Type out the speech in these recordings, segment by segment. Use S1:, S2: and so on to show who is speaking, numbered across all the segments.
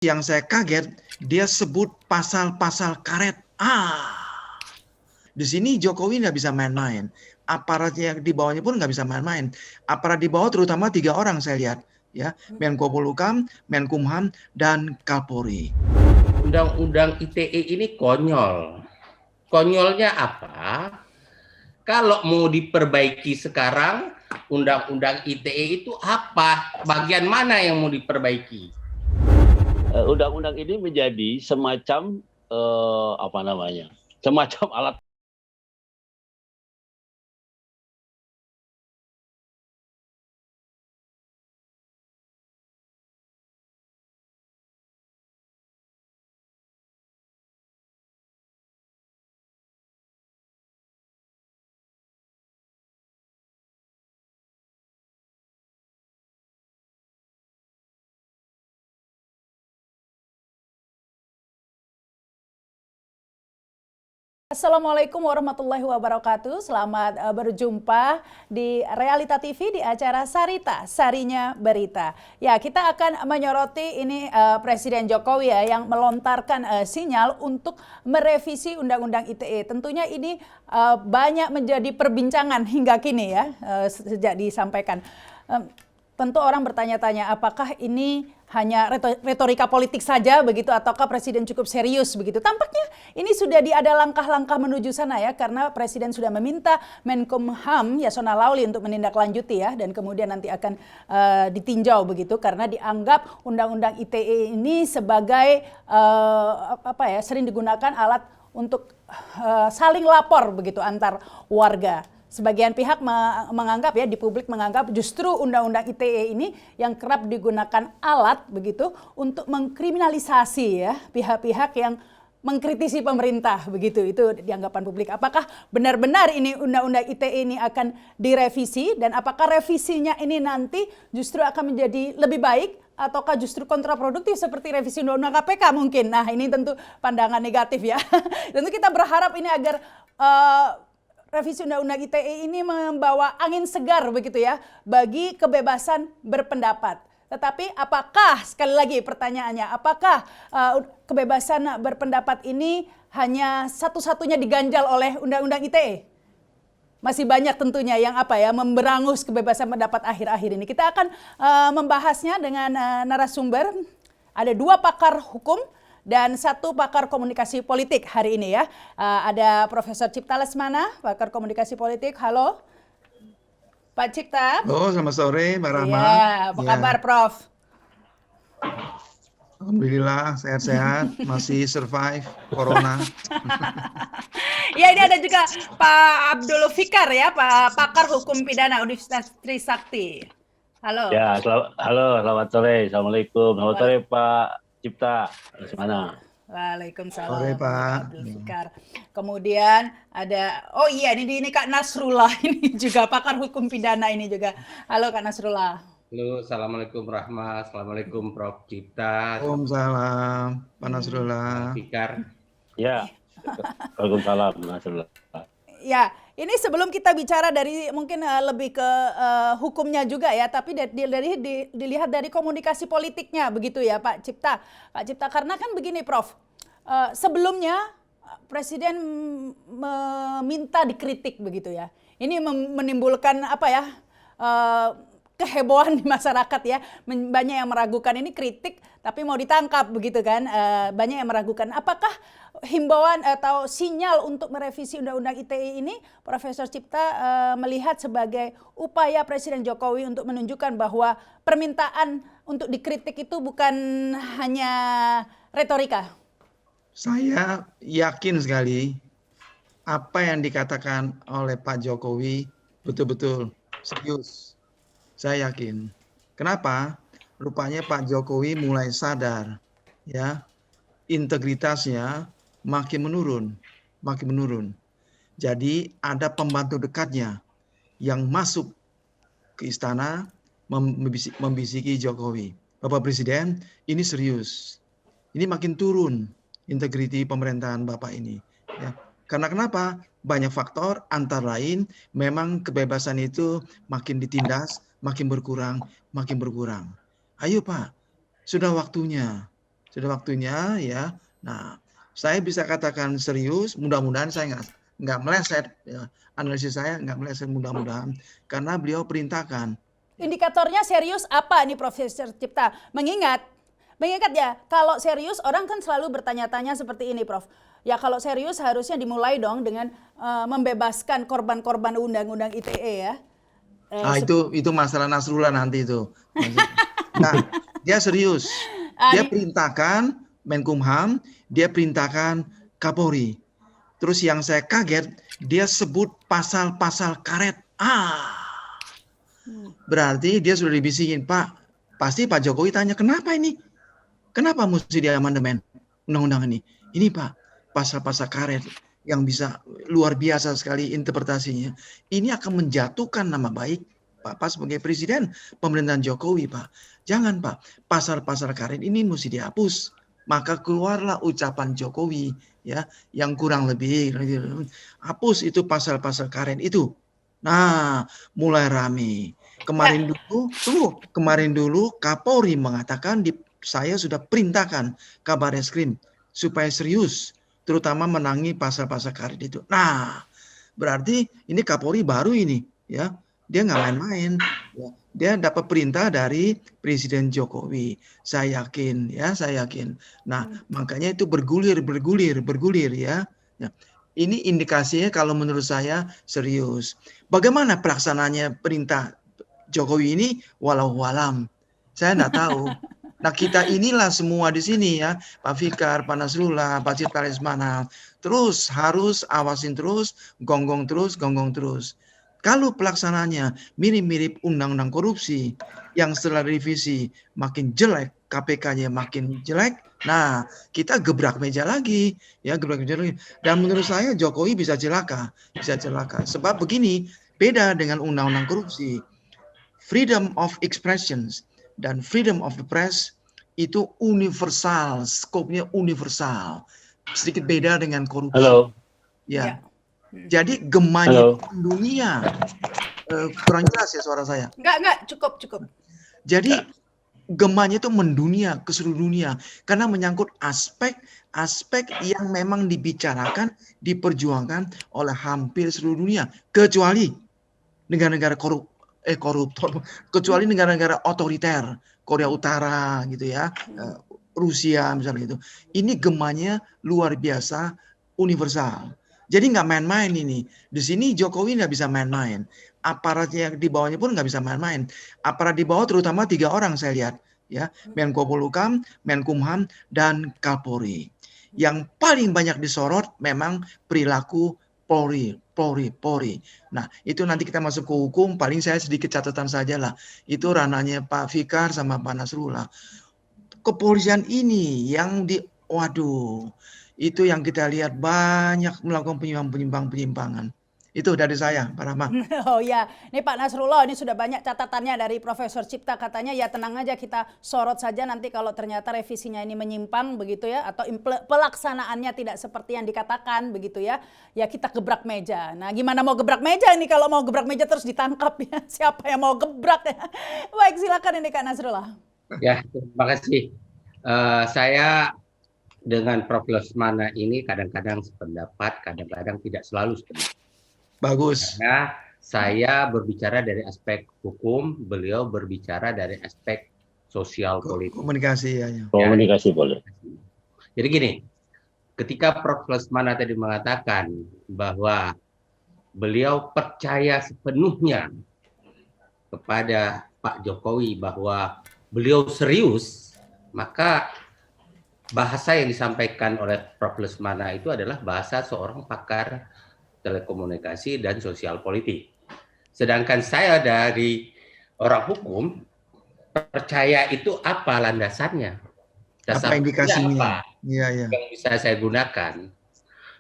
S1: Yang saya kaget, dia sebut pasal-pasal karet. Di sini Jokowi nggak bisa main-main. Aparatnya di bawahnya pun nggak bisa main-main. Aparat di bawah terutama 3 orang saya lihat, ya, Menko Polhukam, Menkumham, dan Kapolri.
S2: Undang-undang ITE ini konyol. Konyolnya apa? Kalau mau diperbaiki sekarang, undang-undang ITE itu apa? Bagian mana yang mau diperbaiki?
S3: Undang-undang ini menjadi semacam semacam alat
S4: Assalamualaikum warahmatullahi wabarakatuh. Selamat berjumpa di Realita TV di acara Sarita, Sarinya Berita. Ya, kita akan menyoroti ini Presiden Jokowi ya yang melontarkan sinyal untuk merevisi Undang-Undang ITE. Tentunya ini banyak menjadi perbincangan hingga kini ya sejak disampaikan. Tentu orang bertanya-tanya apakah ini hanya retorika politik saja begitu ataukah Presiden cukup serius begitu. Tampaknya ini sudah ada langkah-langkah menuju sana ya karena Presiden sudah meminta Menkumham Yasona Lawli untuk menindaklanjuti ya dan kemudian nanti akan ditinjau begitu karena dianggap Undang-Undang ITE ini sebagai sering digunakan alat untuk saling lapor begitu antar warga. Sebagian pihak menganggap ya di publik menganggap justru Undang-Undang ITE ini yang kerap digunakan alat begitu untuk mengkriminalisasi ya pihak-pihak yang mengkritisi pemerintah begitu itu dianggapan publik. Apakah benar-benar ini Undang-Undang ITE ini akan direvisi dan apakah revisinya ini nanti justru akan menjadi lebih baik ataukah justru kontraproduktif seperti revisi Undang-Undang KPK mungkin. Nah, ini tentu pandangan negatif ya. Tentu kita berharap ini agar revisi Undang-Undang ITE ini membawa angin segar begitu ya bagi kebebasan berpendapat. Tetapi apakah, sekali lagi pertanyaannya, apakah kebebasan berpendapat ini hanya satu-satunya diganjal oleh Undang-Undang ITE? Masih banyak tentunya yang memberangus kebebasan pendapat akhir-akhir ini. Kita akan membahasnya dengan narasumber. Ada 2 pakar hukum dan 1 pakar komunikasi politik hari ini ya. Ada Profesor Cipta Lesmana, pakar komunikasi politik. Halo, Pak Cipta.
S1: Halo, selamat sore, Mbak Rahma.
S4: Iya, apa kabar, Prof?
S1: Alhamdulillah, sehat-sehat, masih survive Corona.
S4: Ya, ini ada juga Pak Abdul Fikar ya, Pak pakar hukum pidana Universitas Trisakti. Halo.
S3: Ya, halo, selamat sore. Assalamualaikum. Selamat sore Pak Cipta. Mana?
S4: Waalaikumsalam.
S1: Sore, Pak.
S4: Abdul Fikar. Kemudian ada ini Kak Nasrullah ini juga pakar hukum pidana ini juga. Halo Kak Nasrullah.
S2: Halo, Assalamualaikum Rahma, Assalamualaikum Prof. Cipta.
S1: Waalaikumsalam, Pak Nasrullah.
S2: Fikar.
S3: Ya, Waalaikumsalam Nasrullah.
S4: Ya, ini sebelum kita bicara dari mungkin lebih ke hukumnya juga ya, tapi dilihat dari komunikasi politiknya begitu ya Pak Cipta. Pak Cipta, karena kan begini Prof, sebelumnya Presiden meminta dikritik begitu ya. Ini menimbulkan kehebohan di masyarakat ya, banyak yang meragukan ini kritik tapi mau ditangkap begitu kan, banyak yang meragukan apakah himbauan atau sinyal untuk merevisi Undang-Undang ITE ini Profesor Cipta melihat sebagai upaya Presiden Jokowi untuk menunjukkan bahwa permintaan untuk dikritik itu bukan hanya retorika.
S1: Saya yakin sekali apa yang dikatakan oleh Pak Jokowi betul-betul serius. Saya yakin. Kenapa? Rupanya Pak Jokowi mulai sadar ya, integritasnya makin menurun. Jadi ada pembantu dekatnya yang masuk ke istana membisiki Jokowi. Bapak Presiden, ini serius. Ini makin turun integriti pemerintahan Bapak ini. Ya. Karena kenapa? Banyak faktor, antara lain memang kebebasan itu makin ditindas, makin berkurang. Ayo Pak, sudah waktunya sudah waktunya ya. Nah, saya bisa katakan serius, mudah-mudahan saya nggak meleset, ya. Analisis saya nggak meleset mudah-mudahan, karena beliau perintahkan.
S4: Indikatornya serius apa nih Profesor Cipta? Mengingat ya, kalau serius orang kan selalu bertanya-tanya seperti ini, Prof. Ya kalau serius harusnya dimulai dong dengan membebaskan korban-korban undang-undang ITE ya.
S1: Itu masalah Nasrullah nanti itu. Nah, dia serius. Dia perintahkan Menkumham, dia perintahkan Kapolri. Terus yang saya kaget, dia sebut pasal-pasal karet. Berarti dia sudah dibisikin, Pak. Pasti Pak Jokowi tanya, kenapa ini? Kenapa mesti diamandemen undang-undang ini? Ini Pak, pasal-pasal karet yang bisa luar biasa sekali interpretasinya. Ini akan menjatuhkan nama baik Bapak sebagai presiden pemerintahan Jokowi, Pak. Jangan, Pak. Pasal-pasal karet ini mesti dihapus. Maka keluarlah ucapan Jokowi ya yang kurang lebih hapus itu pasal-pasal karet itu. Nah, mulai rame. Kemarin dulu Kapolri mengatakan saya sudah perintahkan Kabar Eskrim supaya serius, terutama menangi pasal-pasal karet itu. Nah, berarti ini Kapolri baru ini, ya, dia nggak main-main. Ya. Dia dapat perintah dari Presiden Jokowi. Saya yakin, ya, saya yakin. Nah, makanya itu bergulir ya. Nah, ini indikasinya kalau menurut saya serius. Bagaimana pelaksananya perintah Jokowi ini? Walau alam, saya nggak tahu. Nah, kita inilah semua di sini ya, Pak Fikar, Pak Nasrullah, Pak Cipta Lesmana, terus harus awasin terus, gonggong terus. Kalau pelaksananya mirip-mirip undang-undang korupsi yang setelah revisi makin jelek, KPK-nya makin jelek, nah kita gebrak meja lagi, ya gebrak meja lagi. Dan menurut saya Jokowi bisa celaka. Sebab begini, beda dengan undang-undang korupsi. Freedom of expressions dan freedom of the press itu universal, skopnya universal. Sedikit beda dengan korupsi.
S3: Halo.
S1: Ya. Jadi gemanya dunia. Kurang jelas ya suara saya?
S4: Enggak, cukup.
S1: Jadi gemanya itu mendunia ke seluruh dunia karena menyangkut aspek yang memang dibicarakan, diperjuangkan oleh hampir seluruh dunia, kecuali negara-negara koruptor, kecuali negara-negara otoriter, Korea Utara gitu ya, Rusia misalnya gitu. Ini gemanya luar biasa universal. Jadi nggak main-main ini. Di sini Jokowi nggak bisa main-main. Aparatnya di bawahnya pun nggak bisa main-main. Aparat di bawah terutama 3 orang saya lihat, ya, Menko Polhukam, Menkumham, dan Kapolri. Yang paling banyak disorot memang perilaku Polri. Nah, itu nanti kita masuk ke hukum. Paling saya sedikit catatan saja lah. Itu ranahnya Pak Fikar sama Pak Nasrullah. Kepolisian ini yang itu yang kita lihat banyak melakukan penyimpangan. Itu dari saya, Pak Rahmat.
S4: Oh ya, ini Pak Nasrullah, ini sudah banyak catatannya dari Profesor Cipta, katanya ya tenang aja, kita sorot saja nanti kalau ternyata revisinya ini menyimpang begitu ya, atau pelaksanaannya tidak seperti yang dikatakan begitu ya, ya kita gebrak meja. Nah gimana mau gebrak meja ini, kalau mau gebrak meja terus ditangkap ya, siapa yang mau gebrak ya. Baik, silakan ini Kak Nasrullah.
S2: Ya, terima kasih. Saya dengan Prof. Lesmana ini kadang-kadang sependapat, kadang-kadang tidak selalu sependapat.
S1: Bagus.
S2: Karena saya berbicara dari aspek hukum, beliau berbicara dari aspek sosial politik.
S1: Komunikasi ya.
S3: Komunikasi boleh.
S2: Jadi gini, ketika Prof. Lesmana tadi mengatakan bahwa beliau percaya sepenuhnya kepada Pak Jokowi bahwa beliau serius, maka bahasa yang disampaikan oleh Prof. Lesmana itu adalah bahasa seorang pakar telekomunikasi dan sosial politik. Sedangkan saya dari orang hukum, percaya itu apa landasannya?
S1: Apa indikasinya?
S2: Yang bisa saya gunakan?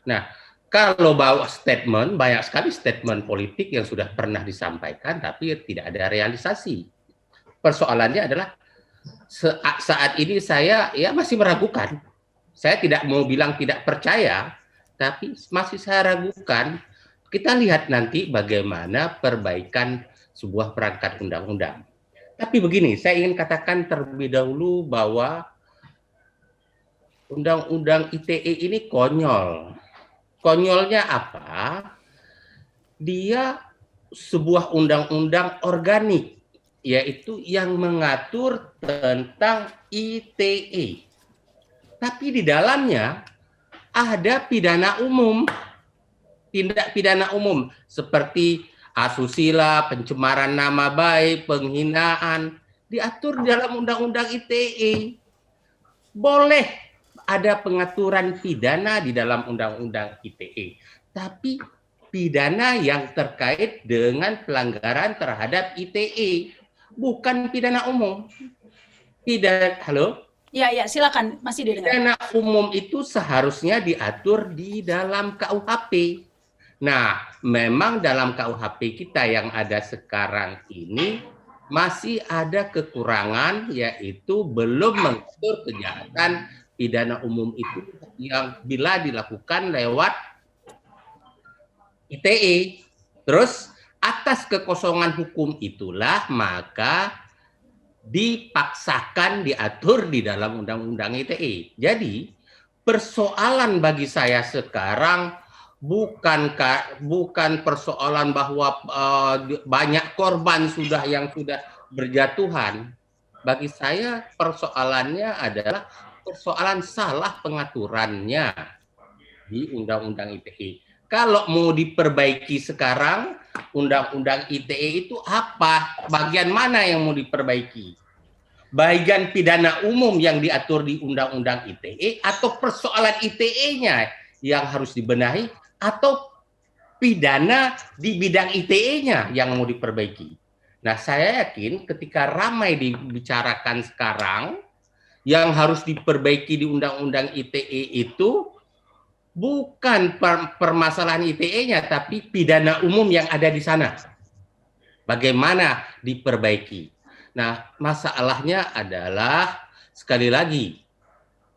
S2: Nah, kalau bawa statement, banyak sekali statement politik yang sudah pernah disampaikan, tapi tidak ada realisasi. Persoalannya adalah saat ini saya masih meragukan. Saya tidak mau bilang tidak percaya, tapi masih saya ragukan. Kita lihat nanti bagaimana perbaikan sebuah perangkat undang-undang. Tapi begini, saya ingin katakan terlebih dahulu bahwa Undang-undang ITE ini konyol. Konyolnya apa? Dia sebuah undang-undang organik, yaitu yang mengatur tentang ITE. Tapi di dalamnya ada pidana umum, tindak pidana umum seperti asusila, pencemaran nama baik, penghinaan, diatur dalam undang-undang ITE. Boleh ada pengaturan pidana di dalam undang-undang ITE, tapi pidana yang terkait dengan pelanggaran terhadap ITE, bukan pidana umum. Halo?
S4: Ya, silakan, masih didengar.
S2: Pidana umum itu seharusnya diatur di dalam KUHP. Nah, memang dalam KUHP kita yang ada sekarang ini masih ada kekurangan, yaitu belum mengatur kejahatan pidana umum itu yang bila dilakukan lewat ITE. Terus atas kekosongan hukum itulah maka dipaksakan diatur di dalam undang-undang ITE. Jadi persoalan bagi saya sekarang bukan persoalan bahwa banyak korban yang sudah berjatuhan. Bagi saya persoalannya adalah persoalan salah pengaturannya di undang-undang ITE. Kalau mau diperbaiki sekarang, undang-undang ITE itu apa? Bagian mana yang mau diperbaiki? Bagian pidana umum yang diatur di undang-undang ITE atau persoalan ITE-nya yang harus dibenahi atau pidana di bidang ITE-nya yang mau diperbaiki? Nah, saya yakin ketika ramai dibicarakan sekarang, yang harus diperbaiki di undang-undang ITE itu bukan permasalahan ITE-nya, tapi pidana umum yang ada di sana. Bagaimana diperbaiki? Nah, masalahnya adalah, sekali lagi,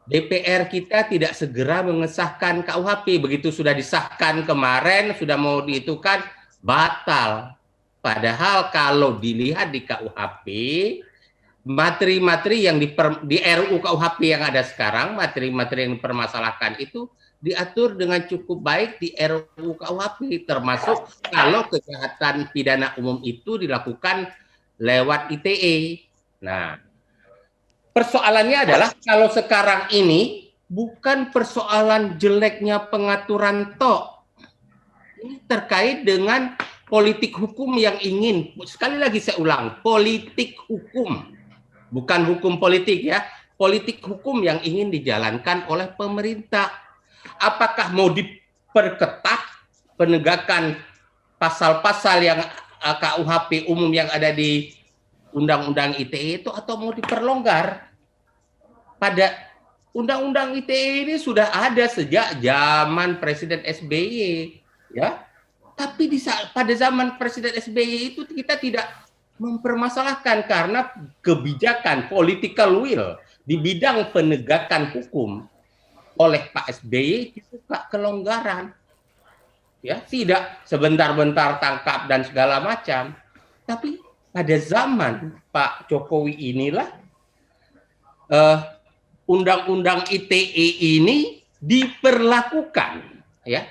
S2: DPR kita tidak segera mengesahkan KUHP. Begitu sudah disahkan kemarin, sudah mau diitukan, batal. Padahal kalau dilihat di KUHP, materi-materi yang di RUU KUHP yang ada sekarang, materi-materi yang dipermasalahkan itu diatur dengan cukup baik di RUU KUHP, termasuk kalau kejahatan pidana umum itu dilakukan lewat ITE. Nah, persoalannya adalah kalau sekarang ini bukan persoalan jeleknya pengaturan tok. Ini terkait dengan politik hukum yang ingin, sekali lagi saya ulang, politik hukum. Bukan hukum politik ya, politik hukum yang ingin dijalankan oleh pemerintah. Apakah mau diperketat penegakan pasal-pasal yang KUHP umum yang ada di Undang-Undang ITE itu atau mau diperlonggar? Pada Undang-Undang ITE ini sudah ada sejak zaman Presiden SBY, ya. Tapi pada zaman Presiden SBY itu kita tidak mempermasalahkan karena kebijakan political will di bidang penegakan hukum oleh Pak SBY dibuka kelonggaran, ya, tidak sebentar-bentar tangkap dan segala macam. Tapi pada zaman Pak Jokowi inilah undang-undang ITE ini diperlakukan, ya,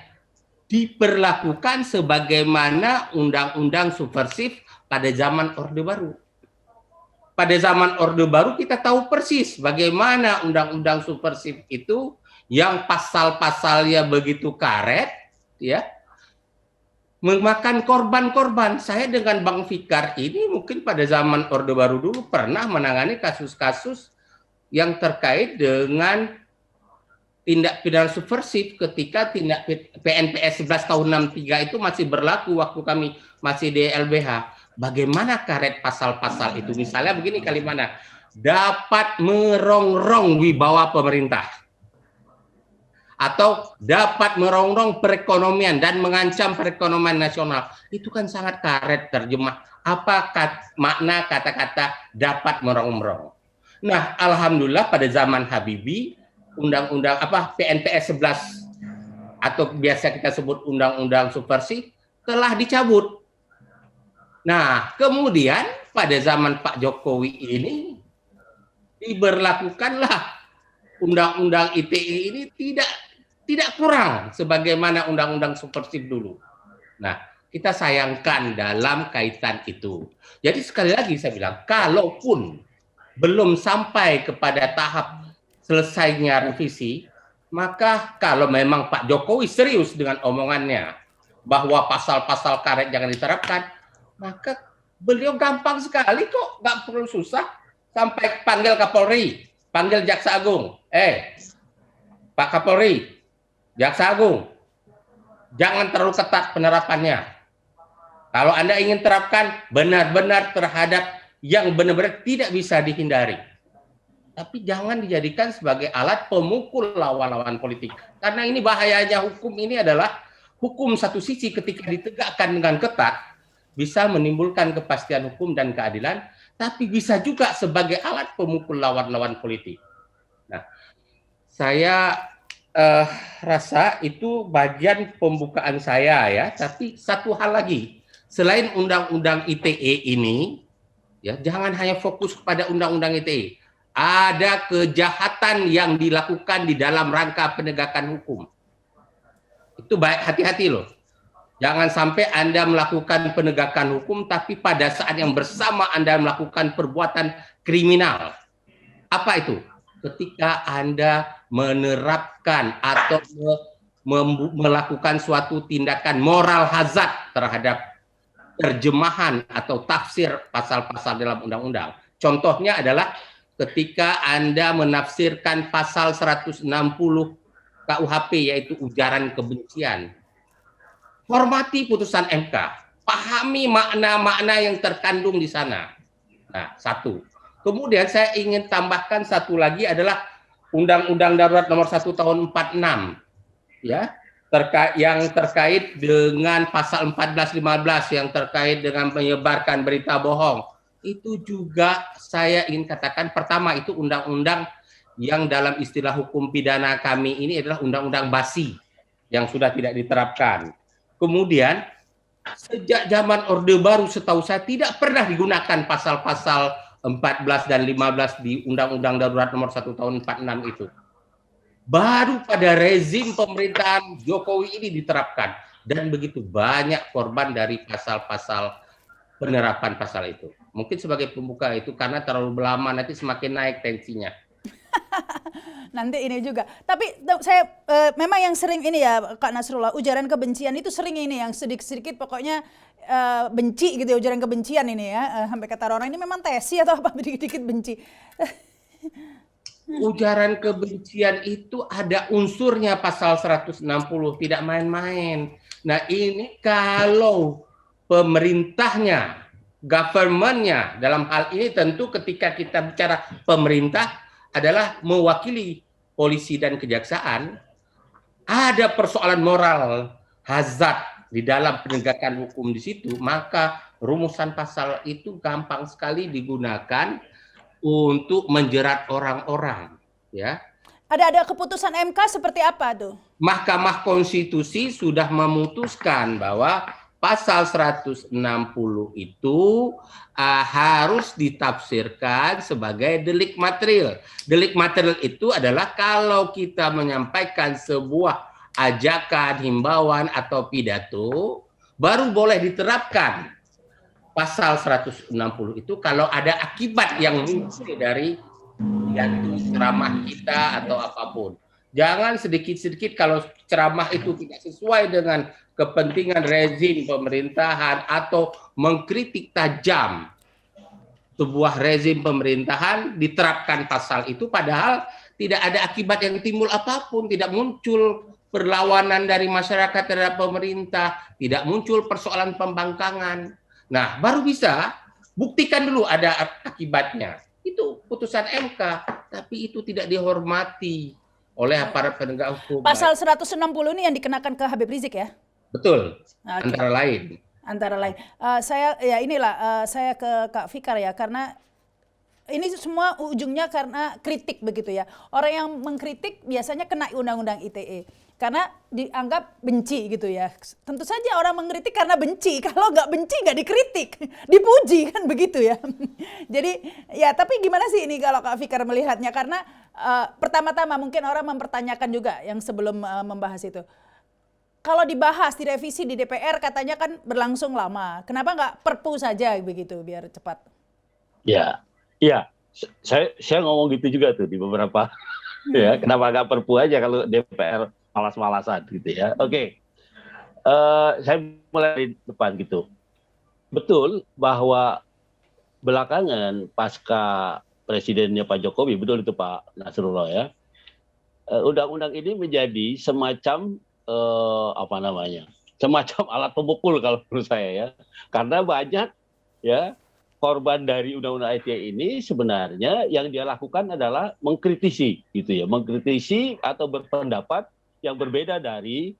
S2: diperlakukan sebagaimana undang-undang subversif pada zaman Orde Baru. Pada zaman Orde Baru kita tahu persis bagaimana undang-undang subversif itu yang pasal-pasalnya begitu karet, ya, memakan korban-korban. Saya dengan Bang Fikar ini mungkin pada zaman Orde Baru dulu pernah menangani kasus-kasus yang terkait dengan tindak pidana subversif ketika tindak PNPS 11 tahun 63 itu masih berlaku waktu kami masih di LBH. Bagaimana karet pasal-pasal itu? Misalnya begini kalimatnya, dapat merongrong wibawa pemerintah, atau dapat merongrong perekonomian dan mengancam perekonomian nasional. Itu kan sangat karet terjemah. Apa makna kata-kata dapat merongrong? Nah, alhamdulillah pada zaman Habibie, undang-undang PNPS 11 atau biasa kita sebut undang-undang subversif telah dicabut. Nah, kemudian pada zaman Pak Jokowi ini diberlakukanlah undang-undang ITE ini tidak kurang sebagaimana undang-undang supersif dulu. Nah, kita sayangkan dalam kaitan itu. Jadi sekali lagi saya bilang, kalaupun belum sampai kepada tahap selesainya revisi, maka kalau memang Pak Jokowi serius dengan omongannya bahwa pasal-pasal karet jangan diterapkan, maka beliau gampang sekali kok, nggak perlu susah. Sampai panggil Kapolri, panggil Jaksa Agung. Pak Kapolri, Jaksa Agung, jangan terlalu ketat penerapannya. Kalau Anda ingin terapkan benar-benar terhadap yang benar-benar tidak bisa dihindari. Tapi jangan dijadikan sebagai alat pemukul lawan-lawan politik. Karena ini bahayanya hukum ini adalah hukum satu sisi ketika ditegakkan dengan ketat bisa menimbulkan kepastian hukum dan keadilan, tapi bisa juga sebagai alat pemukul lawan-lawan politik. Nah, saya rasa itu bagian pembukaan saya ya. Tapi satu hal lagi, selain undang-undang ITE ini, ya jangan hanya fokus pada undang-undang ITE. Ada kejahatan yang dilakukan di dalam rangka penegakan hukum. Itu baik, hati-hati loh. Jangan sampai Anda melakukan penegakan hukum, tapi pada saat yang bersama Anda melakukan perbuatan kriminal. Apa itu? Ketika Anda menerapkan atau melakukan suatu tindakan moral hazard terhadap terjemahan atau tafsir pasal-pasal dalam undang-undang. Contohnya adalah ketika Anda menafsirkan pasal 160 KUHP, yaitu ujaran kebencian. Hormati putusan MK, pahami makna-makna yang terkandung di sana. Nah, satu. Kemudian saya ingin tambahkan satu lagi adalah Undang-Undang Darurat Nomor 1 Tahun 46, ya, yang terkait dengan pasal 14-15 yang terkait dengan menyebarkan berita bohong. Itu juga saya ingin katakan, pertama itu undang-undang yang dalam istilah hukum pidana kami ini adalah undang-undang basi yang sudah tidak diterapkan. Kemudian sejak zaman Orde Baru setahu saya tidak pernah digunakan pasal-pasal 14 dan 15 di Undang-Undang Darurat Nomor 1 Tahun 46 itu. Baru pada rezim pemerintahan Jokowi ini diterapkan, dan begitu banyak korban dari pasal-pasal penerapan pasal itu. Mungkin sebagai pembuka itu, karena terlalu lama nanti semakin naik tensinya.
S4: Nanti ini juga. Tapi saya memang yang sering ini ya Kak Nasrullah, ujaran kebencian itu sering ini yang sedikit-sedikit pokoknya benci gitu ya, ujaran kebencian ini ya. Sampai kata orang ini memang tesi atau apa, dikit-dikit benci.
S2: Ujaran kebencian itu ada unsurnya pasal 160, tidak main-main. Nah, ini kalau pemerintahnya, government-nya, dalam hal ini tentu ketika kita bicara pemerintah adalah mewakili polisi dan kejaksaan, ada persoalan moral hazard di dalam penegakan hukum di situ, maka rumusan pasal itu gampang sekali digunakan untuk menjerat orang-orang, ya.
S4: Ada keputusan MK seperti apa tuh?
S2: Mahkamah Konstitusi sudah memutuskan bahwa pasal 160 itu harus ditafsirkan sebagai delik material. Delik material itu adalah kalau kita menyampaikan sebuah ajakan, himbauan, atau pidato, baru boleh diterapkan pasal 160 itu kalau ada akibat yang muncul dari ceramah kita atau apapun. Jangan sedikit-sedikit kalau ceramah itu tidak sesuai dengan kepentingan rezim pemerintahan atau mengkritik tajam sebuah rezim pemerintahan, diterapkan pasal itu padahal tidak ada akibat yang timbul apapun, tidak muncul perlawanan dari masyarakat terhadap pemerintah, tidak muncul persoalan pembangkangan. Nah, baru bisa buktikan dulu ada akibatnya. Itu putusan MK, tapi itu tidak dihormati oleh aparat penegak hukum.
S4: Pasal 160 ini yang dikenakan ke Habib Rizik ya?
S2: Betul,
S4: okay.
S2: Antara lain.
S4: Antara lain. Saya ya inilah saya ke Kak Fikar ya, karena ini semua ujungnya karena kritik begitu ya. Orang yang mengkritik biasanya kena undang-undang ITE. karena dianggap benci gitu ya. Tentu saja orang mengkritik karena benci. Kalau nggak benci nggak dikritik, dipuji kan begitu ya. Jadi ya tapi gimana sih ini kalau Kak Fikar melihatnya? Karena pertama-tama mungkin orang mempertanyakan juga yang sebelum membahas itu. Kalau dibahas, direvisi di DPR katanya kan berlangsung lama. Kenapa nggak perpu saja begitu biar cepat?
S3: Ya, iya. Saya ngomong gitu juga tuh di beberapa ya. Kenapa nggak perpu aja kalau DPR malas-malasan gitu ya? Oke. Saya mulai dari depan gitu. Betul bahwa belakangan pasca presidennya Pak Jokowi, betul itu Pak Nasrullah ya. Undang-undang ini menjadi semacam semacam alat pemukul kalau menurut saya ya, karena banyak ya korban dari undang-undang ITE ini sebenarnya yang dia lakukan adalah mengkritisi gitu ya, mengkritisi atau berpendapat yang berbeda dari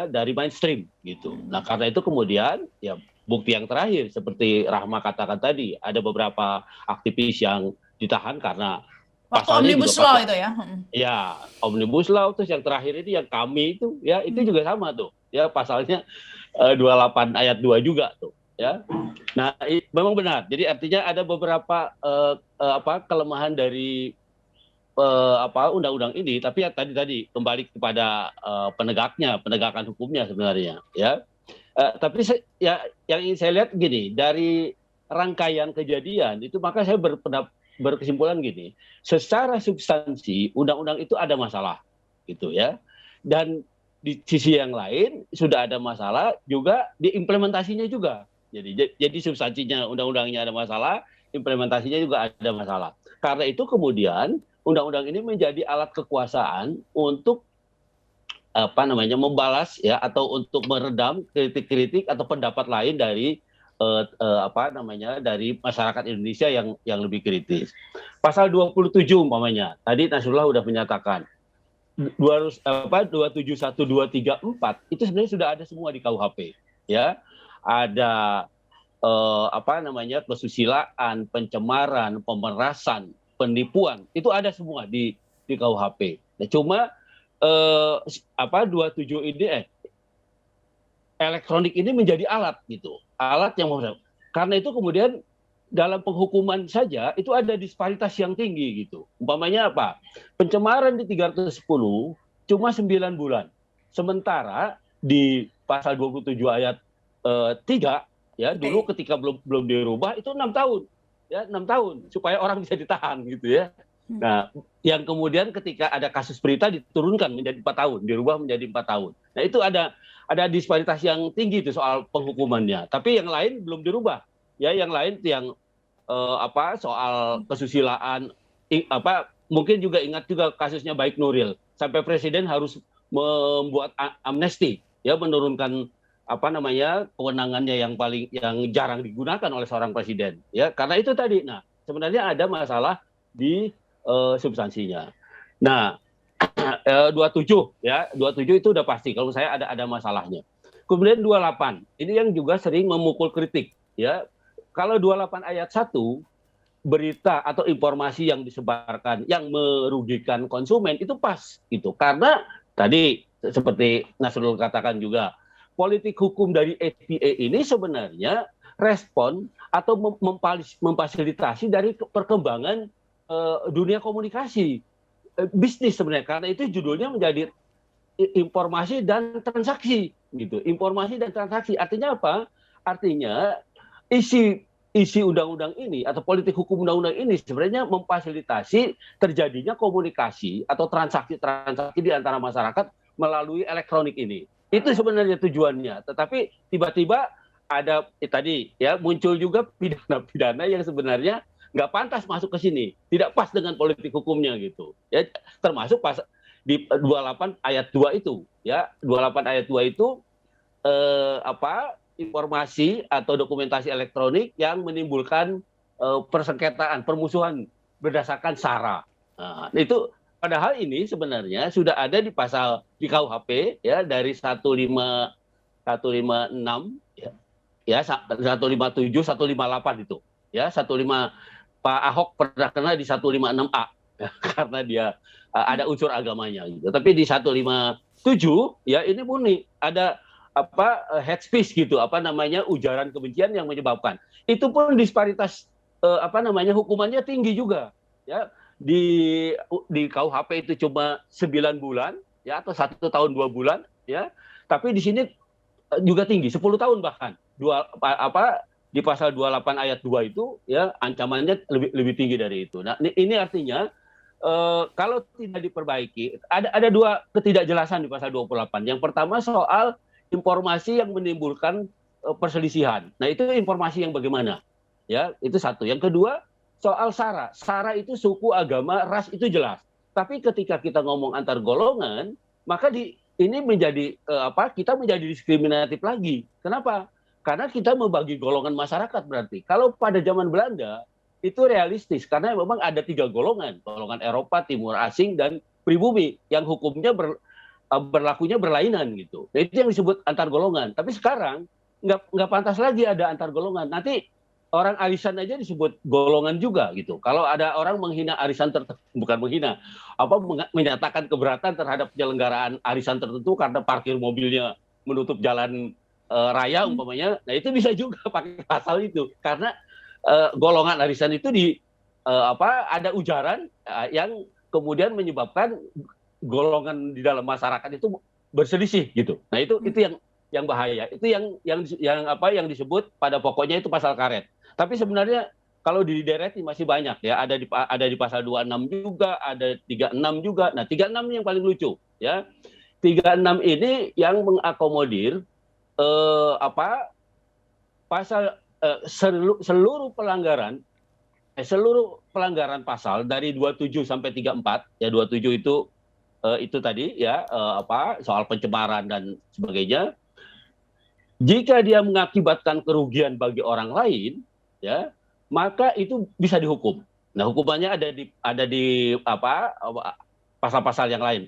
S3: dari mainstream gitu. Nah karena itu kemudian ya bukti yang terakhir seperti Rahma katakan tadi, ada beberapa aktivis yang ditahan karena
S4: waktu Omnibus Law itu ya.
S3: Ya, Omnibus Law, terus yang terakhir ini yang kami itu ya itu juga sama tuh. Ya pasalnya 28 ayat 2 juga tuh, ya. Nah, memang benar. Jadi artinya ada beberapa kelemahan dari undang-undang ini, tapi ya tadi kembali kepada penegakan hukumnya sebenarnya, ya. Tapi yang ingin saya lihat gini, dari rangkaian kejadian itu maka saya berkesimpulan gini, secara substansi undang-undang itu ada masalah gitu ya, dan di sisi yang lain sudah ada masalah juga di implementasinya juga. Jadi substansinya undang-undangnya ada masalah, implementasinya juga ada masalah. Karena itu kemudian undang-undang ini menjadi alat kekuasaan untuk membalas ya atau untuk meredam kritik-kritik atau pendapat lain dari dari masyarakat Indonesia yang lebih kritis. Pasal 27 umpamanya, tadi Nasrullah sudah menyatakan 271, 234 itu sebenarnya sudah ada semua di KUHP, ya. Ada kesusilaan, pencemaran, pemerasan, penipuan, itu ada semua di KUHP. Nah, cuma 27 ini elektronik ini menjadi alat gitu. Alat yang karena itu kemudian dalam penghukuman saja itu ada disparitas yang tinggi gitu. Umpamanya apa? Pencemaran di 310 cuma 9 bulan. Sementara di pasal 27 ayat 3 ya dulu ketika belum dirubah itu 6 tahun. Ya, 6 tahun supaya orang bisa ditahan gitu ya. Nah, yang kemudian ketika ada kasus berita diturunkan menjadi 4 tahun, dirubah menjadi 4 tahun. Nah, itu ada disparitas yang tinggi itu soal penghukumannya. Tapi yang lain belum dirubah. Ya, yang lain yang soal kesusilaan mungkin juga ingat juga kasusnya Baik Nuril. Sampai presiden harus membuat amnesti, ya menurunkan kewenangannya yang jarang digunakan oleh seorang presiden. Ya, karena itu tadi. Nah, sebenarnya ada masalah di substansinya. Nah, 27 itu udah pasti kalau saya ada masalahnya. Kemudian 28 ini yang juga sering memukul kritik ya. Kalau 28 ayat 1 berita atau informasi yang disebarkan yang merugikan konsumen itu pas gitu. Karena tadi seperti Nasrul katakan juga politik hukum dari ITE ini sebenarnya respon atau memfasilitasi dari perkembangan dunia komunikasi bisnis sebenarnya, karena itu judulnya menjadi informasi dan transaksi gitu. Informasi dan transaksi artinya apa? Artinya isi undang-undang ini atau politik hukum undang-undang ini sebenarnya memfasilitasi terjadinya komunikasi atau transaksi di antara masyarakat melalui elektronik ini. Itu sebenarnya tujuannya. Tetapi tiba-tiba ada tadi ya muncul juga pidana-pidana yang sebenarnya nggak pantas masuk ke sini, tidak pas dengan politik hukumnya gitu. Ya, termasuk pas di 28 ayat 2 itu, ya. 28 ayat 2 itu informasi atau dokumentasi elektronik yang menimbulkan persengketaan, permusuhan berdasarkan SARA. Nah, itu padahal ini sebenarnya sudah ada di pasal di KUHP ya dari 156 ya 157, 158 itu. Ya, Pak Ahok pernah kena di 156A karena dia ada unsur agamanya gitu. Tapi di 157 ya ini murni ada hate speech gitu, ujaran kebencian yang menyebabkan. Itu pun disparitas hukumannya tinggi juga ya. Di KUHP itu cuma 9 bulan ya, atau 1 tahun 2 bulan ya. Tapi di sini juga tinggi, 10 tahun bahkan. Di pasal 28 ayat 2 itu ya ancamannya lebih tinggi dari itu. Nah, ini artinya kalau tidak diperbaiki, ada 2 ketidakjelasan di pasal 28. Yang pertama soal informasi yang menimbulkan perselisihan. Nah, itu informasi yang bagaimana? Ya, itu satu. Yang kedua, soal SARA. SARA itu suku, agama, ras itu jelas. Tapi ketika kita ngomong antar golongan, maka ini menjadi kita menjadi diskriminatif lagi. Kenapa? Karena kita membagi golongan masyarakat berarti. Kalau pada zaman Belanda itu realistis karena memang ada 3 golongan Eropa, Timur Asing, dan pribumi yang hukumnya berlakunya berlainan gitu. Nah, itu yang disebut antar golongan. Tapi sekarang nggak pantas lagi ada antar golongan. Nanti orang arisan aja disebut golongan juga gitu. Kalau ada orang menghina arisan bukan menghina, menyatakan keberatan terhadap penyelenggaraan arisan tertentu karena parkir mobilnya menutup jalan raya umpamanya, nah itu bisa juga pakai pasal itu karena golongan arisan itu ada ujaran yang kemudian menyebabkan golongan di dalam masyarakat itu berselisih gitu. Nah itu yang bahaya. Itu yang disebut pada pokoknya itu pasal karet. Tapi sebenarnya kalau didereti masih banyak ya, ada di pasal 26 juga, ada 36 juga. Nah, 36 ini yang paling lucu ya. 36 ini yang mengakomodir pasal seluruh pelanggaran pasal dari 27 sampai 34 ya. 27 itu tadi ya soal pencemaran dan sebagainya. Jika dia mengakibatkan kerugian bagi orang lain ya, maka itu bisa dihukum. Nah, hukumannya ada di pasal-pasal yang lain.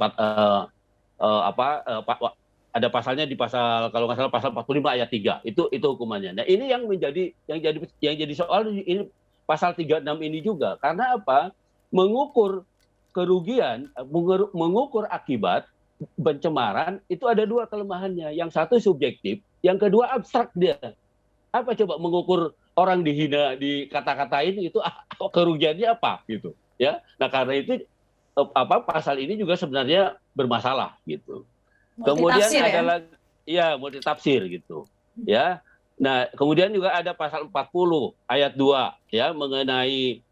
S3: Ada pasalnya di pasal, kalau nggak salah pasal 45 ayat 3. Itu hukumannya. Nah, ini yang jadi soal ini pasal 36 ini juga. Karena apa? Mengukur kerugian, mengukur akibat pencemaran itu ada 2 kelemahannya. Yang satu subjektif, yang kedua abstrak dia. Apa coba mengukur orang dihina, dikata-katain itu kerugiannya apa gitu ya. Nah, karena itu pasal ini juga sebenarnya bermasalah gitu. Kemudian ada lagi multitafsir gitu ya. Nah, kemudian juga ada pasal 40 ayat 2 ya mengenai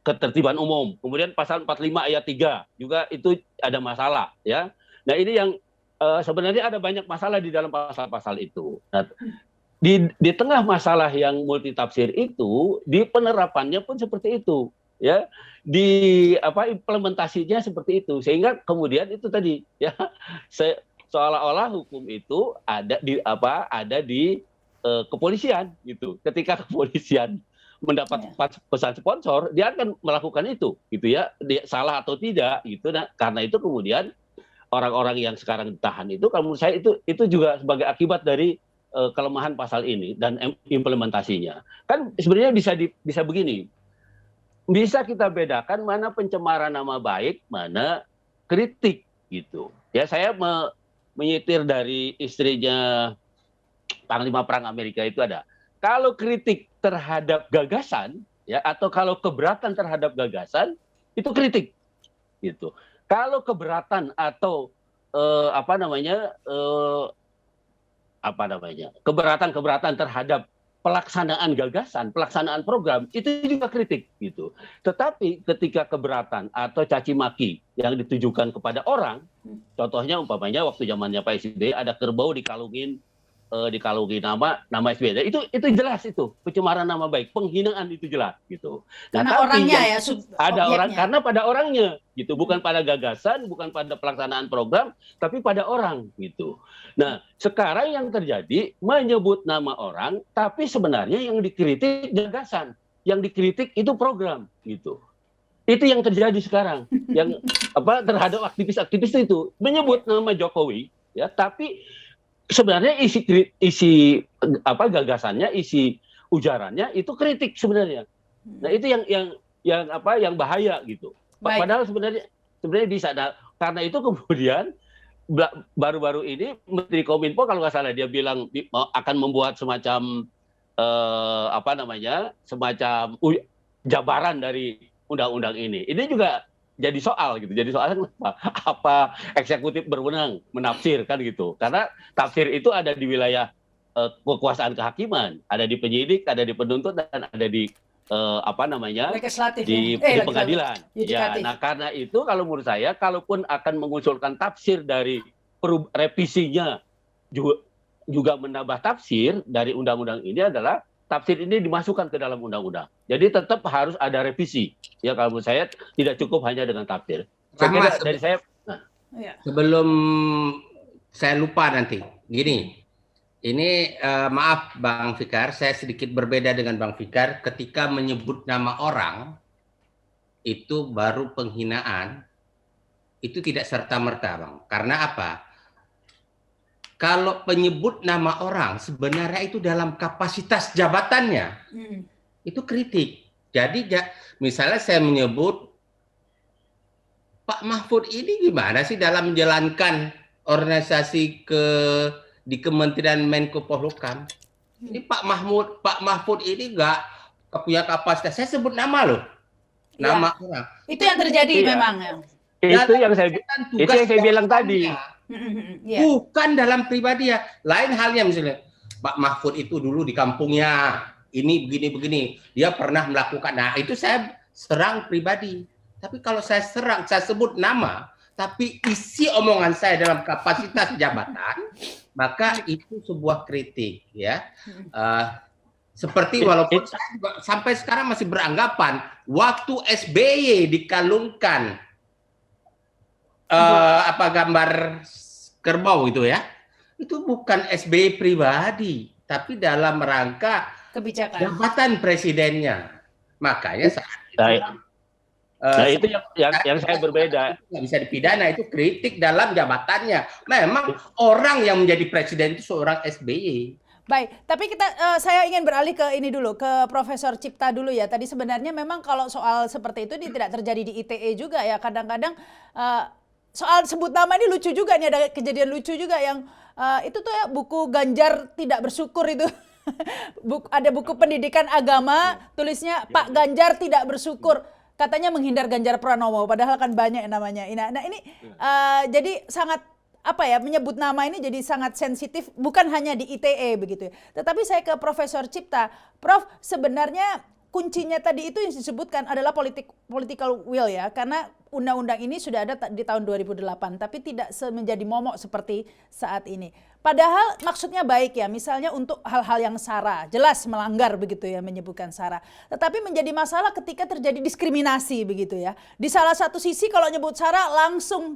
S3: ketertiban umum. Kemudian pasal 45 ayat 3 juga itu ada masalah ya. Nah, ini yang sebenarnya ada banyak masalah di dalam pasal-pasal itu. Nah, di tengah masalah yang multitafsir itu, di penerapannya pun seperti itu, ya. Di implementasinya seperti itu, sehingga kemudian itu tadi, ya, seolah-olah hukum itu ada di kepolisian gitu. Ketika kepolisian mendapat pesan sponsor, dia akan melakukan itu, gitu ya. Dia salah atau tidak, gitu. Nah, karena itu kemudian orang-orang yang sekarang ditahan itu, kalau menurut saya itu juga sebagai akibat dari kelemahan pasal ini dan implementasinya. Kan sebenarnya bisa begini, bisa kita bedakan mana pencemaran nama baik, mana kritik gitu. Ya, saya menyitir dari istrinya Panglima Perang Amerika itu ada. Kalau kritik terhadap gagasan, ya, atau kalau keberatan terhadap gagasan, itu kritik gitu. Kalau keberatan atau keberatan terhadap pelaksanaan gagasan, pelaksanaan program, itu juga kritik gitu. Tetapi ketika keberatan atau caci maki yang ditujukan kepada orang, contohnya umpamanya waktu zamannya Pak SBY ada kerbau dikalungin nama SBY. Itu jelas, itu pencemaran nama baik, penghinaan, itu jelas gitu. Nah,
S4: karena orangnya
S3: ada orang, karena pada orangnya gitu, bukan pada gagasan, bukan pada pelaksanaan program, tapi pada orang gitu. Nah, sekarang yang terjadi menyebut nama orang, tapi sebenarnya yang dikritik gagasan, yang dikritik itu program gitu. Itu yang terjadi sekarang, yang terhadap aktivis-aktivis itu menyebut nama Jokowi, ya, tapi sebenarnya isi gagasannya, isi ujarannya itu kritik sebenarnya. Nah, itu yang bahaya gitu.
S4: Baik.
S3: Padahal sebenarnya bisa. Nah, karena itu kemudian baru-baru ini Menteri Kominfo kalau nggak salah dia bilang akan membuat semacam semacam jabaran dari undang-undang ini. Ini juga jadi soal gitu. Jadi soalnya apa eksekutif berwenang menafsir kan gitu. Karena tafsir itu ada di wilayah kekuasaan kehakiman, ada di penyidik, ada di penuntut, dan ada di
S4: Legislatif,
S3: di pengadilan. Ya, nah karena itu kalau menurut saya, kalaupun akan mengusulkan tafsir dari revisinya juga menambah tafsir dari undang-undang ini adalah tafsir ini dimasukkan ke dalam undang-undang. Jadi tetap harus ada revisi. Ya kalau menurut saya tidak cukup hanya dengan tafsir.
S2: Sebelum saya lupa nanti, gini. Ini maaf Bang Fikar, saya sedikit berbeda dengan Bang Fikar. Ketika menyebut nama orang, itu baru penghinaan. Itu tidak serta-merta, Bang. Karena apa? Kalau penyebut nama orang, sebenarnya itu dalam kapasitas jabatannya. Itu kritik. Jadi misalnya saya menyebut, Pak Mahfud ini gimana sih dalam menjalankan organisasi di Kementerian Menko Polhukam. Ini Pak Mahfud ini nggak punya kapasitas. Saya sebut nama loh, nama orang.
S4: Itu yang terjadi memang.
S3: Itu yang saya bilang tadi.
S2: Bukan dalam pribadi ya. Lain halnya misalnya Pak Mahfud itu dulu di kampungnya ini begini. Dia pernah melakukan. Nah itu saya serang pribadi. Tapi kalau saya sebut nama, tapi isi omongan saya dalam kapasitas jabatan, maka itu sebuah kritik ya. Seperti walaupun saya sampai sekarang masih beranggapan waktu SBY dikalungkan gambar kerbau itu ya, itu bukan SBY pribadi, tapi dalam rangka
S4: kebijakan
S2: jabatan presidennya. Makanya saat itu
S3: itu yang saya berbeda.
S2: Nggak bisa dipidana, itu kritik dalam jabatannya. Memang orang yang menjadi presiden itu seorang SBY.
S4: Baik, tapi saya ingin beralih ke ini dulu, ke Profesor Cipta dulu ya. Tadi sebenarnya memang kalau soal seperti itu tidak terjadi di ITE juga ya. Kadang-kadang soal sebut nama ini lucu juga nih, ada kejadian lucu juga yang itu tuh ya, buku Ganjar Tidak Bersyukur itu. Ada buku pendidikan agama, tulisnya Pak Ganjar Tidak Bersyukur. Katanya menghindar Ganjar Pranowo, padahal kan banyak namanya. Nah ini jadi sangat menyebut nama ini jadi sangat sensitif, bukan hanya di ITE begitu ya. Tetapi saya ke Profesor Cipta, Prof, sebenarnya kuncinya tadi itu yang disebutkan adalah political will ya, karena undang-undang ini sudah ada di tahun 2008, tapi tidak menjadi momok seperti saat ini. Padahal maksudnya baik ya, misalnya untuk hal-hal yang sara, jelas melanggar begitu ya, menyebutkan sara. Tetapi menjadi masalah ketika terjadi diskriminasi begitu ya. Di salah satu sisi kalau nyebut sara langsung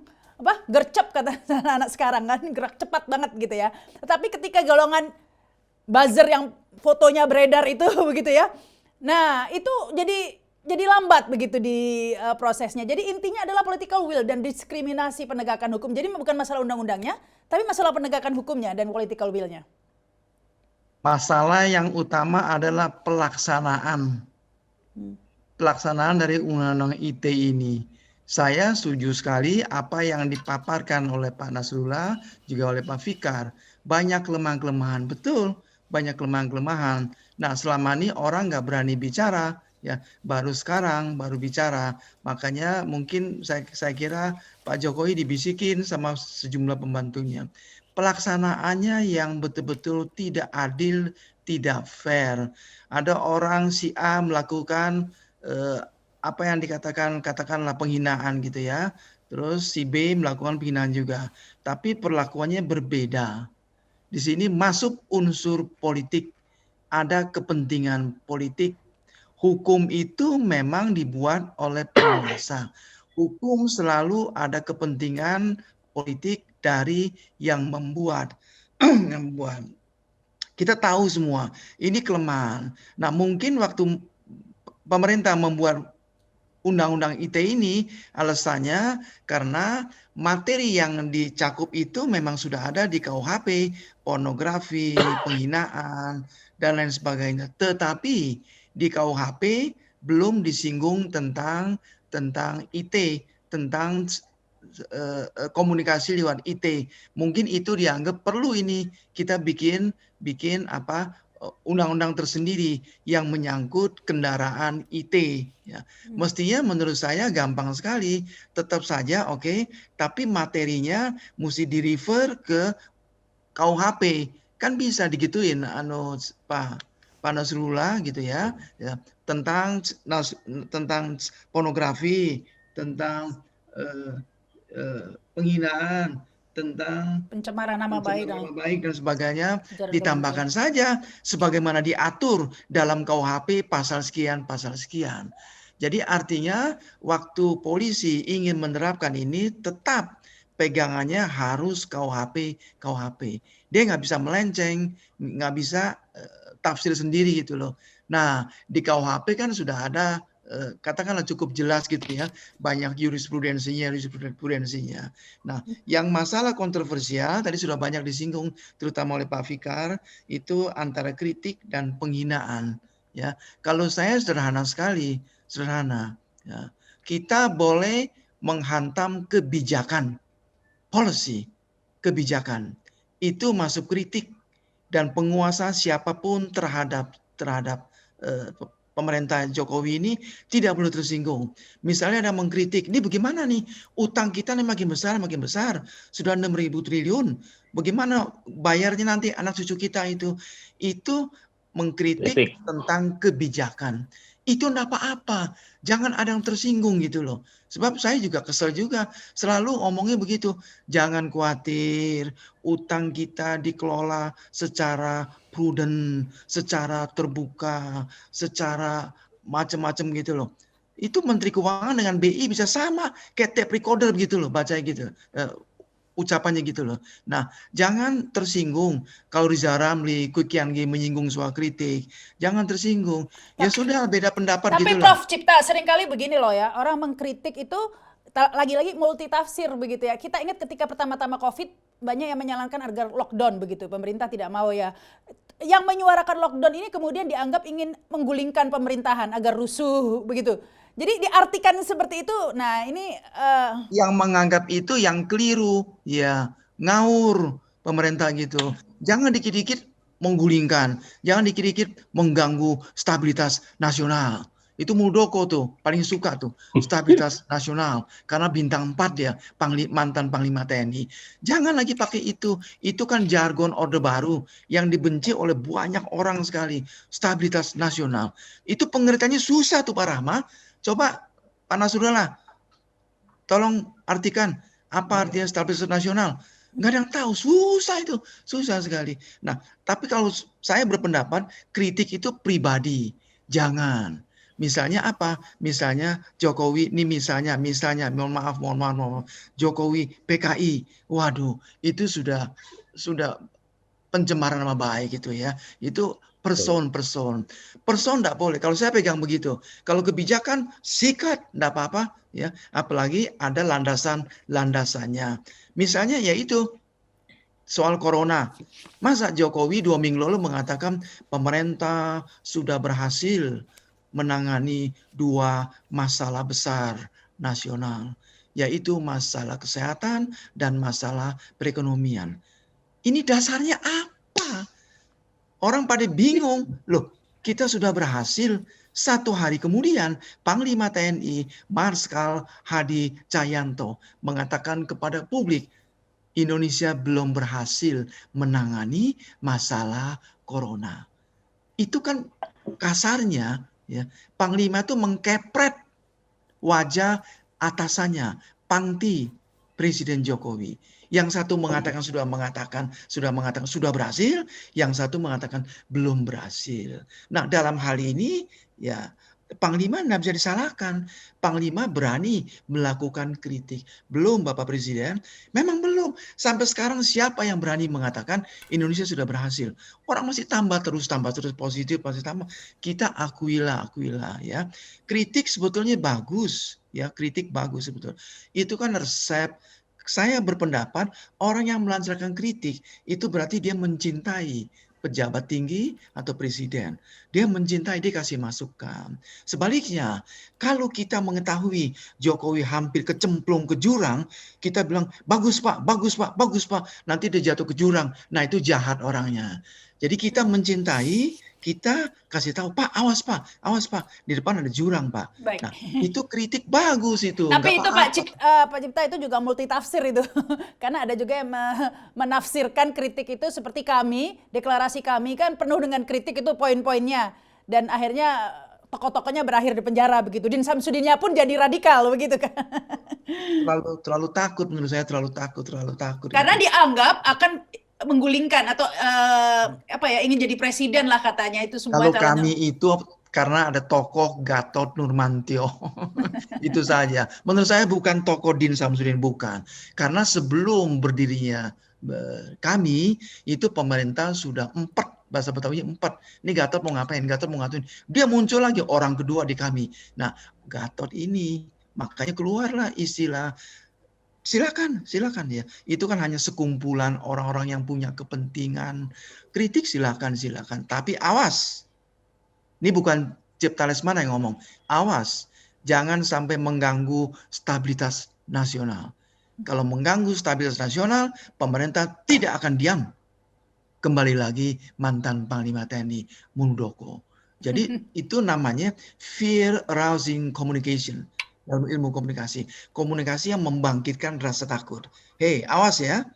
S4: gercep kata anak sekarang kan, gerak cepat banget gitu ya. Tetapi ketika golongan buzzer yang fotonya beredar itu begitu ya. Nah, itu jadi lambat begitu di prosesnya. Jadi intinya adalah political will dan diskriminasi penegakan hukum. Jadi bukan masalah undang-undangnya, tapi masalah penegakan hukumnya dan political will-nya.
S1: Masalah yang utama adalah pelaksanaan. Pelaksanaan dari undang-undang ITE ini. Saya setuju sekali apa yang dipaparkan oleh Pak Nasrullah, juga oleh Pak Fikar. Banyak kelemahan-kelemahan, betul, banyak kelemahan-kelemahan. Nah, selama ini orang nggak berani bicara, ya baru sekarang baru bicara. Makanya mungkin saya kira Pak Jokowi dibisikin sama sejumlah pembantunya. Pelaksanaannya yang betul-betul tidak adil, tidak fair. Ada orang si A melakukan apa yang katakanlah penghinaan gitu ya. Terus si B melakukan penghinaan juga. Tapi perlakuannya berbeda. Di sini masuk unsur politik. Ada kepentingan politik. Hukum itu memang dibuat oleh penguasa. Hukum selalu ada kepentingan politik dari yang membuat. Kita tahu semua, ini kelemahan. Nah, mungkin waktu pemerintah membuat Undang-Undang ITE ini alasannya karena materi yang dicakup itu memang sudah ada di KUHP, pornografi, penghinaan, dan lain sebagainya. Tetapi di KUHP belum disinggung tentang IT, tentang komunikasi lewat IT. Mungkin itu dianggap perlu ini kita bikin undang-undang tersendiri yang menyangkut kendaraan IT. Ya. Mestinya menurut saya gampang sekali. Tetap saja oke, tapi materinya mesti di-refer ke KUHP. Kan bisa digituin Pak Nasrullah gitu ya, tentang pornografi, tentang penghinaan, tentang
S4: Pencemaran nama
S1: baik dan sebagainya,
S4: jargon
S1: ditambahkan saja sebagaimana diatur dalam KUHP pasal sekian. Jadi artinya waktu polisi ingin menerapkan ini tetap pegangannya harus KUHP. Dia nggak bisa melenceng, nggak bisa tafsir sendiri gitu loh. Nah di KUHP kan sudah ada katakanlah cukup jelas gitu ya, banyak jurisprudensinya. Nah, yang masalah kontroversial tadi sudah banyak disinggung, terutama oleh Pak Fikar, itu antara kritik dan penghinaan. Ya, kalau saya sederhana sekali, Ya. Kita boleh menghantam kebijakan, policy, kebijakan. Itu masuk kritik dan penguasa siapapun terhadap pemerintah Jokowi ini tidak perlu tersinggung. Misalnya ada mengkritik, ini bagaimana nih utang kita nih makin besar, sudah 6.000 triliun. Bagaimana bayarnya nanti anak cucu kita itu? Itu mengkritik tentang kebijakan. Itu enggak apa-apa. Jangan ada yang tersinggung gitu loh. Sebab saya juga kesel juga. Selalu ngomongnya begitu. Jangan khawatir. Utang kita dikelola secara prudent, secara terbuka, secara macam-macam gitu loh. Itu Menteri Keuangan dengan BI bisa sama. Kayak tape recorder gitu loh. Baca gitu. Ucapannya gitu loh. Nah, jangan tersinggung kalau Riza Ramli, Quick Kiangi menyinggung soal kritik. Jangan tersinggung. Ya sudah, beda pendapat
S4: Tapi
S1: gitu lah.
S4: Prof Cipta, seringkali begini loh ya, orang mengkritik itu lagi-lagi multitafsir begitu ya. Kita ingat ketika pertama-tama COVID, banyak yang menyalahkan agar lockdown begitu. Pemerintah tidak mau ya. Yang menyuarakan lockdown ini kemudian dianggap ingin menggulingkan pemerintahan agar rusuh begitu. Jadi diartikan seperti itu. Nah ini
S1: yang menganggap itu yang keliru, ya ngawur pemerintah gitu. Jangan dikit-dikit menggulingkan, jangan dikit-dikit mengganggu stabilitas nasional. Itu Muldoko tuh paling suka tuh stabilitas nasional karena bintang 4 ya, mantan Panglima TNI. Jangan lagi pakai itu. Itu kan jargon Orde Baru yang dibenci oleh banyak orang sekali. Stabilitas nasional. Itu pengertiannya susah tuh Pak Rahma. Coba Pak Nasrullah, tolong artikan apa artinya stabilitas nasional. Nggak ada yang tahu, susah sekali. Nah, tapi kalau saya berpendapat kritik itu pribadi, jangan. Misalnya apa? Misalnya Jokowi, ini misalnya, mohon maaf, Jokowi PKI, waduh, itu sudah pencemaran nama baik gitu ya. Itu person enggak boleh. Kalau saya pegang begitu. Kalau kebijakan sikat enggak apa-apa ya. Apalagi ada landasannya. Misalnya yaitu soal corona. Masa Jokowi 2 minggu lalu mengatakan pemerintah sudah berhasil menangani 2 masalah besar nasional, yaitu masalah kesehatan dan masalah perekonomian. Ini dasarnya apa? Orang pada bingung, loh kita sudah berhasil. 1 hari kemudian Panglima TNI Marskal Hadi Cahyanto mengatakan kepada publik, Indonesia belum berhasil menangani masalah corona. Itu kan kasarnya ya, Panglima itu mengkepret wajah atasannya, pangti Presiden Jokowi. Yang satu mengatakan sudah berhasil, yang satu mengatakan belum berhasil. Nah, dalam hal ini ya Panglima tidak bisa disalahkan. Panglima berani melakukan kritik. Belum Bapak Presiden, memang belum. Sampai sekarang siapa yang berani mengatakan Indonesia sudah berhasil? Orang masih tambah terus positif, masih tambah. Kita akuilah ya. Kritik sebetulnya bagus, ya kritik bagus sebetulnya. Itu kan resep. Saya berpendapat orang yang melancarkan kritik itu berarti dia mencintai pejabat tinggi atau presiden. Dia mencintai, dia kasih masukan. Sebaliknya, kalau kita mengetahui Jokowi hampir kecemplung ke jurang, kita bilang, bagus Pak, bagus Pak, bagus Pak. Nanti dia jatuh ke jurang. Nah itu jahat orangnya. Jadi kita mencintai, kita kasih tahu, Pak, awas Pak, di depan ada jurang Pak.
S4: Baik.
S1: Nah itu kritik bagus itu.
S4: Tapi
S1: nggak
S4: itu Pak
S1: apa-apa.
S4: Pak Cipta itu juga multitafsir itu. Karena ada juga yang menafsirkan kritik itu seperti kami, deklarasi kami kan penuh dengan kritik itu poin-poinnya. Dan akhirnya tokoh-tokohnya berakhir di penjara begitu. Din Samsudinnya pun jadi radikal begitu kan.
S1: Terlalu takut menurut saya, terlalu takut.
S4: Karena dianggap akan menggulingkan atau ingin jadi presiden lah katanya itu semua.
S1: Kalau kami itu karena ada tokoh Gatot Nurmantio. Itu saja. Menurut saya bukan tokoh Din Samsudin, bukan. Karena sebelum berdirinya kami, itu pemerintah sudah 4, bahasa Betawinya 4. Ini Gatot mau ngapain? Dia muncul lagi orang kedua di kami. Nah, Gatot ini, makanya keluarlah istilah silakan ya. Itu kan hanya sekumpulan orang-orang yang punya kepentingan. Kritik silakan. Tapi awas. Ini bukan Cipta Lesmana yang ngomong. Awas. Jangan sampai mengganggu stabilitas nasional. Kalau mengganggu stabilitas nasional, pemerintah tidak akan diam. Kembali lagi mantan Panglima TNI Muldoko. Jadi itu namanya fear arousing communication. Dalam ilmu komunikasi. Komunikasi yang membangkitkan rasa takut. Hei, awas ya.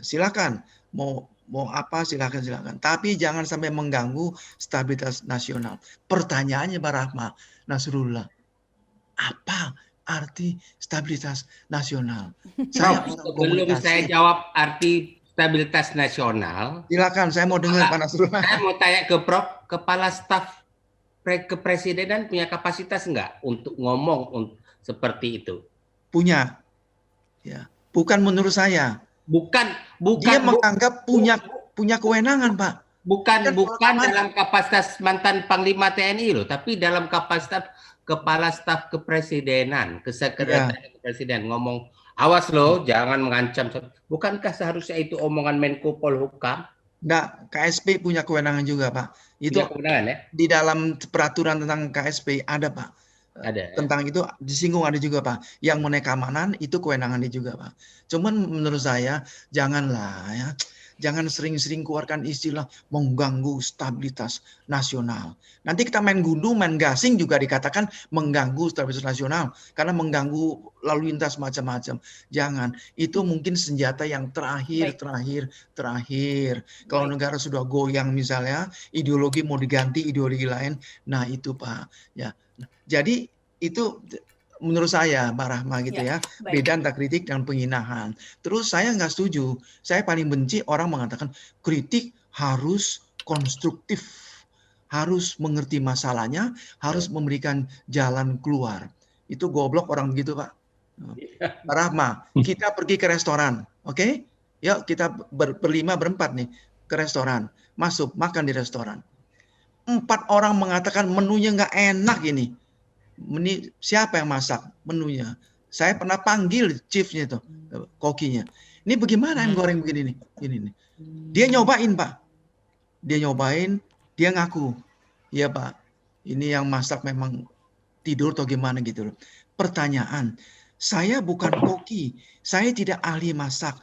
S1: Silakan. Mau apa silakan. Tapi jangan sampai mengganggu stabilitas nasional. Pertanyaannya Pak Rahma Nasrullah. Apa arti stabilitas nasional?
S2: Sebelum saya jawab arti stabilitas nasional.
S1: Silakan, saya mau dengar Pak Nasrullah.
S2: Saya mau tanya ke Prof, kepala staf kepresidenan punya kapasitas enggak untuk ngomong seperti itu?
S1: Punya. Ya, bukan menurut saya.
S2: Bukan
S1: dia menganggap punya kewenangan, Pak.
S2: Bukan dalam kapasitas mantan Panglima TNI loh, tapi dalam kapasitas kepala staf kepresidenan, kesekretariat presiden ngomong, awas loh, jangan mengancam. Bukankah seharusnya itu omongan Menko Polhukam?
S1: Enggak, KSP punya kewenangan juga, Pak. Itu
S2: ya?
S1: Di dalam peraturan tentang KSP ada, Pak.
S2: Ada.
S1: Tentang itu disinggung ada juga, Pak. Yang menekamanan itu kewenangannya juga, Pak. Cuman menurut saya janganlah ya. Jangan sering-sering keluarkan istilah mengganggu stabilitas nasional. Nanti kita main gundu, main gasing juga dikatakan mengganggu stabilitas nasional. Karena mengganggu lalu lintas macam-macam. Jangan. Itu mungkin senjata yang terakhir. Kalau negara sudah goyang misalnya, ideologi mau diganti ideologi lain. Nah itu Pak. Ya. Jadi itu menurut saya Mbak Rahma gitu ya, beda antara kritik dan penghinaan. Terus saya nggak setuju, saya paling benci orang mengatakan kritik harus konstruktif, harus mengerti masalahnya, harus memberikan jalan keluar. Itu goblok orang begitu Pak. Mbak Rahma, kita pergi ke restoran, oke? Yuk kita berlima berempat nih ke restoran, masuk makan di restoran. 4 orang mengatakan menunya nggak enak ini. Siapa yang masak menunya? Saya pernah panggil chiefnya itu, kokinya. Ini bagaimana yang goreng begini nih? Ini nih. Dia nyobain Pak. Dia ngaku. Iya Pak. Ini yang masak memang tidur atau gimana gitu loh. Pertanyaan, saya bukan koki, saya tidak ahli masak.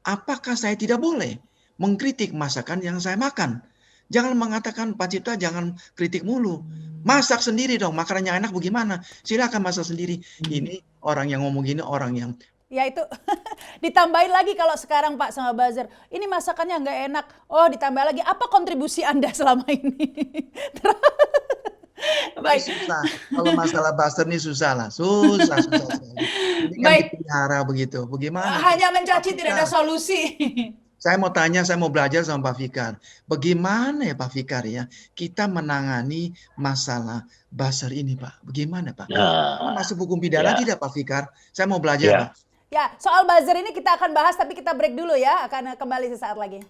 S1: Apakah saya tidak boleh mengkritik masakan yang saya makan? Jangan mengatakan Pak Cipta jangan kritik mulu. Masak sendiri dong, makanannya enak bagaimana? Silakan masak sendiri. Ini orang yang ngomong gini orang yang
S4: ya itu ditambahin lagi kalau sekarang Pak sama Buzzer, ini masakannya nggak enak. Oh ditambah lagi, apa kontribusi Anda selama ini?
S1: Baik. Susah. Kalau masalah buzzer ini susah lah. Susah. Ini kan dipelihara begitu. Bagaimana?
S4: Hanya mencaci tidak ada solusi.
S1: Saya mau tanya, saya mau belajar sama Pak Fikar. Bagaimana ya Pak Fikar ya, kita menangani masalah buzzer ini Pak? Bagaimana Pak? Masuk hukum pidana tidak Pak Fikar? Saya mau belajar Pak.
S4: Ya, soal buzzer ini kita akan bahas tapi kita break dulu ya, akan kembali sesaat lagi.